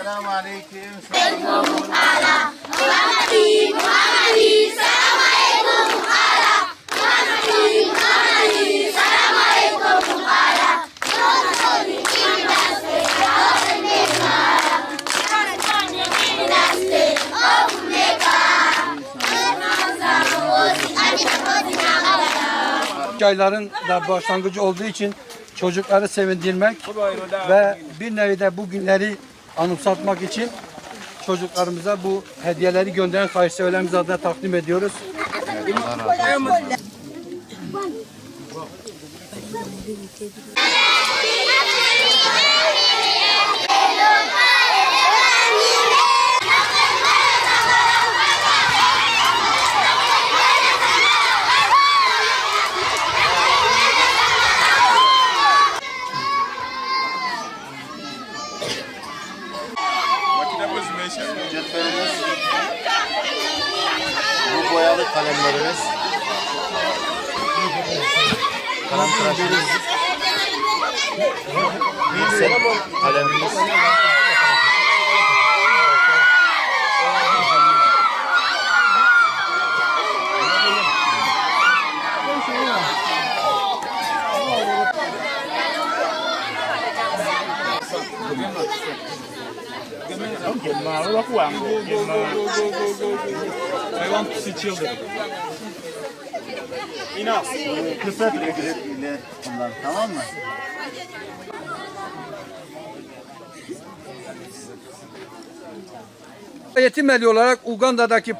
Selamun aleyküm. Ayların da başlangıcı olduğu için çocukları sevindirmek ve bir nevi de bu günleri anımsatmak için çocuklarımıza bu hediyeleri gönderen hayırseverlerimiz adına takdim ediyoruz. Cetvelimiz, bu boyalı kalemlerimiz, kalem tıraşımız, pinsel kalemimiz, I want to see children. Enough. ile bunlar, tamam mı? Yetimeli olarak Uganda'daki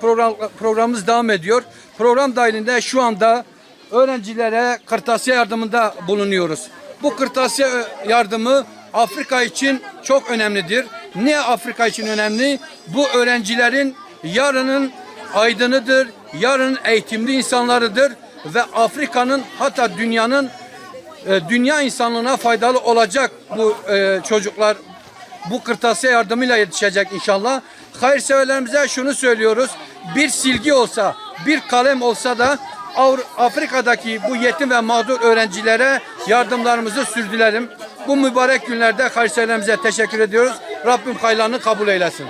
programımız devam ediyor. Program dahilinde şu anda öğrencilere kırtasiye yardımında bulunuyoruz. Bu kırtasiye yardımı Afrika için çok önemlidir. Niye Afrika için önemli? Bu öğrencilerin yarının aydınıdır, yarının eğitimli insanlarıdır ve Afrika'nın hatta dünyanın dünya insanlığına faydalı olacak bu çocuklar. Bu kırtasiye yardımıyla yetişecek inşallah. Hayırseverlerimize şunu söylüyoruz. Bir silgi olsa, bir kalem olsa da Afrika'daki bu yetim ve mağdur öğrencilere yardımlarımızı sürdürelim. Bu mübarek günlerde hayırseverlerimize teşekkür ediyoruz. Rabbim hayırlarını kabul eylesin.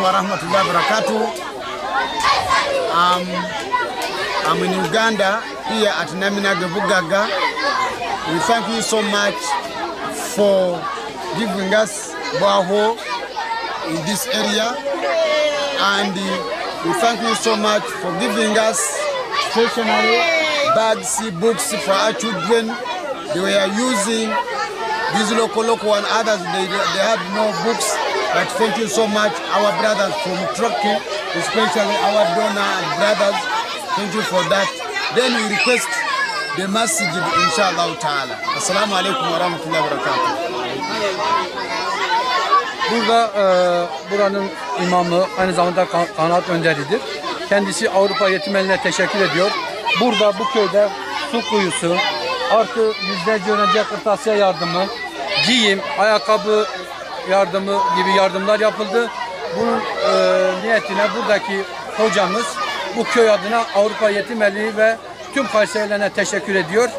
Warahmatullahi wabarakatuh. I'm in Uganda here at Naminage Bugaga. We thank you so much for giving us Baho in this area, and we thank you so much for giving us stationery, bags, books for our children. They were using these local and others, they had no books. But thank you so much, our brothers from Turkey, especially our donor brothers. Thank you for that. Then we request the masjid, inshallah ta'ala. Assalamu alaikum wa rahmatullahi wa barakatuh. Burada buranın imamı aynı zamanda kanaat önderidir. Kendisi Avrupa Yetimeliğine teşekkür ediyor. Burada bu köyde su kuyusu, artı yüzlerce öğrenciye kırtasiye yardımı, giyim, ayakkabı yardımı gibi yardımlar yapıldı. Bunun niyetine buradaki hocamız bu köy adına Avrupa Yetimeliği ve tüm hayırseverlerine teşekkür ediyor.